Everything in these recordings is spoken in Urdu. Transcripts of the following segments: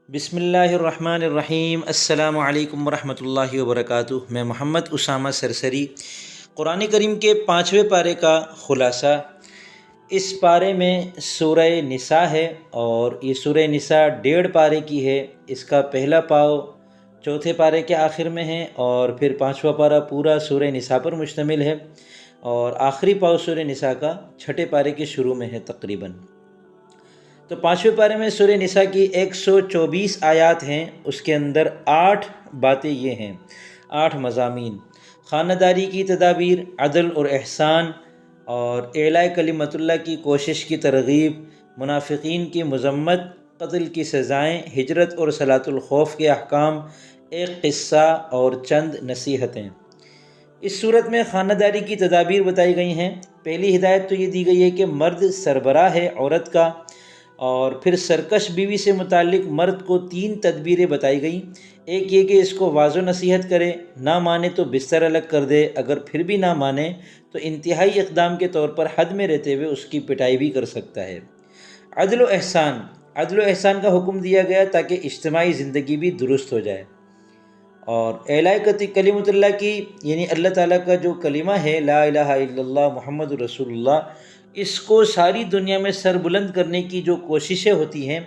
بسم اللہ الرحمن الرحیم۔ السلام علیکم ورحمۃ اللہ وبرکاتہ۔ میں محمد اسامہ سرسری۔ قرآن کریم کے 5ویں پارے کا خلاصہ۔ اس پارے میں سورہ نساء ہے اور یہ سورہ نساء 1.5 پارے کی ہے۔ اس کا پہلا پاؤ چوتھے پارے کے آخر میں ہے اور پھر 5واں پارہ پورا سورہ نساء پر مشتمل ہے اور آخری پاؤ سورہ نساء کا 6 پارے کے شروع میں ہے تقریباً۔ تو 5ویں پارے میں سورہ نساء کی 124 آیات ہیں۔ اس کے اندر 8 باتیں یہ ہیں، 8 مضامین: خانہ داری کی تدابیر، عدل اور احسان اور اعلاء کلمت اللہ کی کوشش کی ترغیب، منافقین کی مذمت، قتل کی سزائیں، ہجرت اور صلاۃ الخوف کے احکام، ایک قصہ اور چند نصیحتیں۔ اس صورت میں خانہ داری کی تدابیر بتائی گئی ہیں۔ پہلی ہدایت تو یہ دی گئی ہے کہ مرد سربراہ ہے عورت کا، اور پھر سرکش بیوی سے متعلق مرد کو 3 تدبیریں بتائی گئیں۔ ایک یہ کہ اس کو واضح نصیحت کرے، نہ مانے تو بستر الگ کر دے، اگر پھر بھی نہ مانے تو انتہائی اقدام کے طور پر حد میں رہتے ہوئے اس کی پٹائی بھی کر سکتا ہے۔ عدل و احسان، عدل و احسان کا حکم دیا گیا تاکہ اجتماعی زندگی بھی درست ہو جائے۔ اور اعلاء کلمت اللہ کی، یعنی اللہ تعالیٰ کا جو کلمہ ہے لا الہ الا اللہ محمد رسول اللہ، اس کو ساری دنیا میں سر بلند کرنے کی جو کوششیں ہوتی ہیں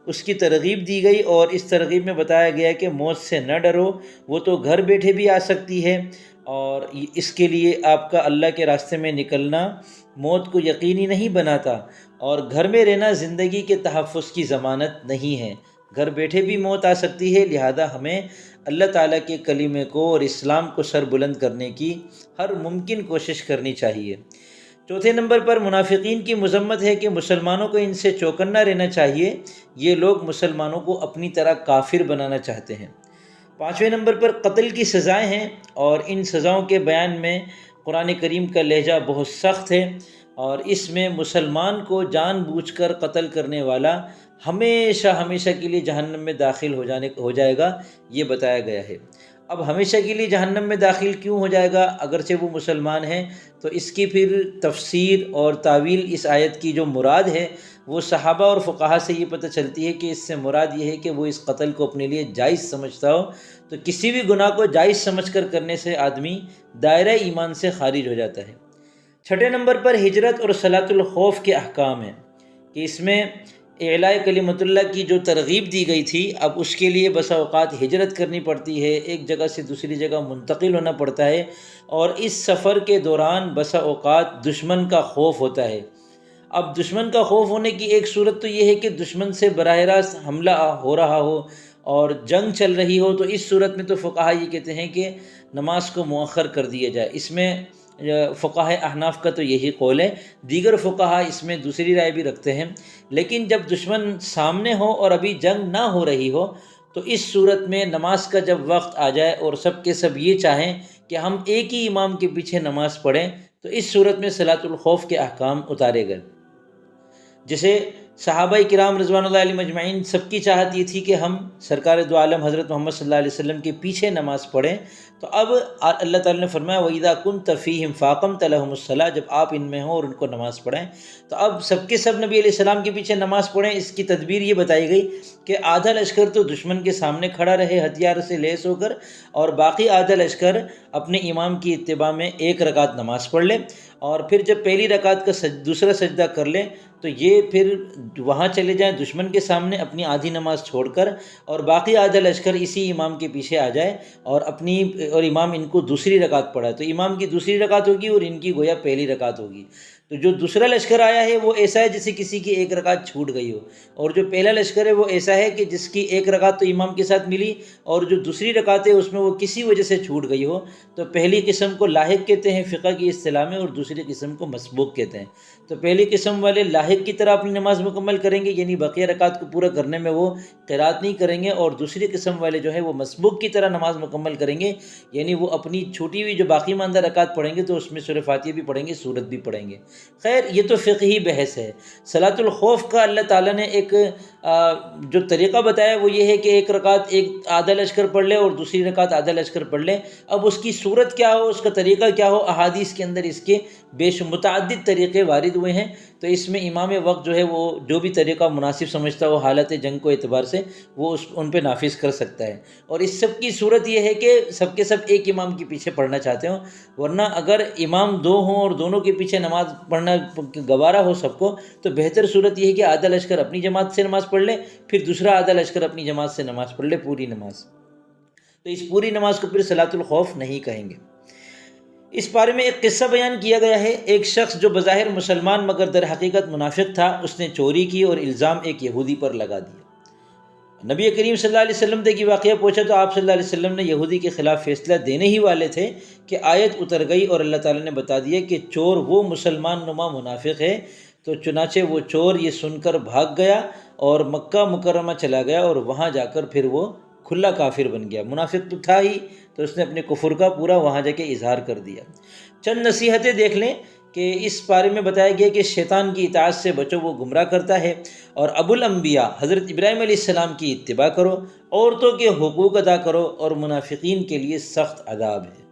اس کی ترغیب دی گئی، اور اس ترغیب میں بتایا گیا کہ موت سے نہ ڈرو، وہ تو گھر بیٹھے بھی آ سکتی ہے، اور اس کے لیے آپ کا اللہ کے راستے میں نکلنا موت کو یقینی نہیں بناتا، اور گھر میں رہنا زندگی کے تحفظ کی ضمانت نہیں ہے، گھر بیٹھے بھی موت آ سکتی ہے، لہذا ہمیں اللہ تعالیٰ کے کلمے کو اور اسلام کو سر بلند کرنے کی ہر ممکن کوشش کرنی چاہیے۔ چوتھے نمبر پر منافقین کی مذمت ہے کہ مسلمانوں کو ان سے چوکنا رہنا چاہیے، یہ لوگ مسلمانوں کو اپنی طرح کافر بنانا چاہتے ہیں۔ 5ویں نمبر پر قتل کی سزائیں ہیں، اور ان سزاؤں کے بیان میں قرآن کریم کا لہجہ بہت سخت ہے، اور اس میں مسلمان کو جان بوجھ کر قتل کرنے والا ہمیشہ ہمیشہ کے لیے جہنم میں داخل ہو جائے گا، یہ بتایا گیا ہے۔ اب ہمیشہ کے لیے جہنم میں داخل کیوں ہو جائے گا اگرچہ وہ مسلمان ہیں؟ تو اس کی پھر تفسیر اور تعویل اس آیت کی جو مراد ہے وہ صحابہ اور فقہا سے یہ پتہ چلتی ہے کہ اس سے مراد یہ ہے کہ وہ اس قتل کو اپنے لیے جائز سمجھتا ہو، تو کسی بھی گناہ کو جائز سمجھ کر کرنے سے آدمی دائرہ ایمان سے خارج ہو جاتا ہے۔ 6 نمبر پر ہجرت اور صلاۃ الخوف کے احکام ہیں کہ اس میں اعلاء کلمت اللہ کی جو ترغیب دی گئی تھی، اب اس کے لیے بسا اوقات ہجرت کرنی پڑتی ہے، ایک جگہ سے دوسری جگہ منتقل ہونا پڑتا ہے، اور اس سفر کے دوران بسا اوقات دشمن کا خوف ہوتا ہے۔ اب دشمن کا خوف ہونے کی ایک صورت تو یہ ہے کہ دشمن سے براہ راست حملہ ہو رہا ہو اور جنگ چل رہی ہو، تو اس صورت میں تو فقہا یہ کہتے ہیں کہ نماز کو مؤخر کر دیا جائے۔ اس میں فقہاء احناف کا تو یہی قول ہے، دیگر فقہا اس میں دوسری رائے بھی رکھتے ہیں، لیکن جب دشمن سامنے ہو اور ابھی جنگ نہ ہو رہی ہو تو اس صورت میں نماز کا جب وقت آ جائے اور سب کے سب یہ چاہیں کہ ہم ایک ہی امام کے پیچھے نماز پڑھیں، تو اس صورت میں صلاۃ الخوف کے احکام اتارے گئے۔ جسے صحابہ کرام رضوان اللہ علیہ مجمعین سب کی چاہت یہ تھی کہ ہم سرکار دو عالم حضرت محمد صلی اللہ علیہ وسلم کے پیچھے نماز پڑھیں، تو اب اللہ تعالیٰ نے فرمایا وَإِذَا كُنْتَ فِيهِمْ فَأَقَمْتَ لَهُمُ الصَّلَاةَ، جب آپ ان میں ہوں اور ان کو نماز پڑھیں، تو اب سب کے سب نبی علیہ السلام کے پیچھے نماز پڑھیں۔ اس کی تدبیر یہ بتائی گئی کہ آدھا لشکر تو دشمن کے سامنے کھڑا رہے ہتھیار سے لیس ہو کر، اور باقی آدھا لشکر اپنے امام کی اتباع میں 1 رکعت نماز پڑھ لے، اور پھر جب پہلی رکعت کا دوسرا سجدہ کر لیں تو یہ پھر وہاں چلے جائیں دشمن کے سامنے اپنی آدھی نماز چھوڑ کر، اور باقی آدھا لشکر اسی امام کے پیچھے آ جائے اور امام ان کو دوسری رکعت پڑھا، تو امام کی دوسری رکعت ہوگی اور ان کی گویا پہلی رکعت ہوگی۔ تو جو دوسرا لشکر آیا ہے وہ ایسا ہے جیسے کسی کی 1 رکعت چھوٹ گئی ہو، اور جو پہلا لشکر ہے وہ ایسا ہے کہ جس کی 1 رکعت تو امام کے ساتھ ملی اور جو دوسری رکعت ہے اس میں وہ کسی وجہ سے چھوٹ گئی ہو۔ تو پہلی قسم کو لاحق کہتے ہیں فقہ کی اصطلاح میں، اور دوسری قسم کو مسبوق کہتے ہیں۔ تو پہلی قسم والے لاحق کی طرح اپنی نماز مکمل کریں گے، یعنی بقیہ رکعت کو پورا کرنے میں وہ قرات نہیں کریں گے، اور دوسری قسم والے جو ہے وہ مسبوق کی طرح نماز مکمل کریں گے، یعنی وہ اپنی چھوٹی ہوئی جو باقی ماندہ رکعت پڑھیں گے تو اس میں سورہ فاتحہ بھی پڑھیں گے، سورت بھی پڑھیں گے۔ خیر یہ تو فقہی بحث ہے۔ صلاۃ الخوف کا اللہ تعالیٰ نے ایک جو طریقہ بتایا وہ یہ ہے کہ ایک رکعت ایک آدھا لشکر پڑھ لے اور دوسری رکعت آدھا لشکر پڑھ لے۔ اب اس کی صورت کیا ہو، اس کا طریقہ کیا ہو، احادیث کے اندر اس کے متعدد طریقے وارد ہوئے ہیں۔ تو اس میں امام وقت جو ہے وہ جو بھی طریقہ مناسب سمجھتا ہو حالت جنگ کو اعتبار سے وہ ان پہ نافذ کر سکتا ہے۔ اور اس سب کی صورت یہ ہے کہ سب کے سب ایک امام کے پیچھے پڑھنا چاہتے ہوں، ورنہ اگر امام دو ہوں اور دونوں کے پیچھے نماز پڑھنا گوارا ہو سب کو، تو بہتر صورت یہ ہے کہ آدھا لشکر اپنی جماعت سے نماز پڑھ لے، پھر دوسرا آدھا لشکر اپنی جماعت سے نماز پڑھ لے، پوری نماز۔ تو اس پوری نماز کو پھر صلاۃ الخوف نہیں کہیں گے۔ اس بارے میں ایک قصہ بیان کیا گیا ہے۔ ایک شخص جو بظاہر مسلمان مگر در حقیقت منافق تھا، اس نے چوری کی اور الزام ایک یہودی پر لگا دیا۔ نبی کریم صلی اللہ علیہ وسلم تک یہ واقعہ پہنچا تو آپ صلی اللہ علیہ وسلم نے یہودی کے خلاف فیصلہ دینے ہی والے تھے کہ آیت اتر گئی اور اللہ تعالیٰ نے بتا دیا کہ چور وہ مسلمان نما منافق ہے۔ تو چنانچہ وہ چور یہ سن کر بھاگ گیا اور مکہ مکرمہ چلا گیا، اور وہاں جا کر پھر وہ کھلا کافر بن گیا۔ منافق تو تھا ہی، تو اس نے اپنے کفر کا پورا وہاں جا کے اظہار کر دیا۔ چند نصیحتیں دیکھ لیں کہ اس بارے میں بتایا گیا کہ شیطان کی اطاعت سے بچو، وہ گمراہ کرتا ہے، اور ابو الانبیاء حضرت ابراہیم علیہ السلام کی اتباع کرو، عورتوں کے حقوق ادا کرو، اور منافقین کے لیے سخت عذاب ہے۔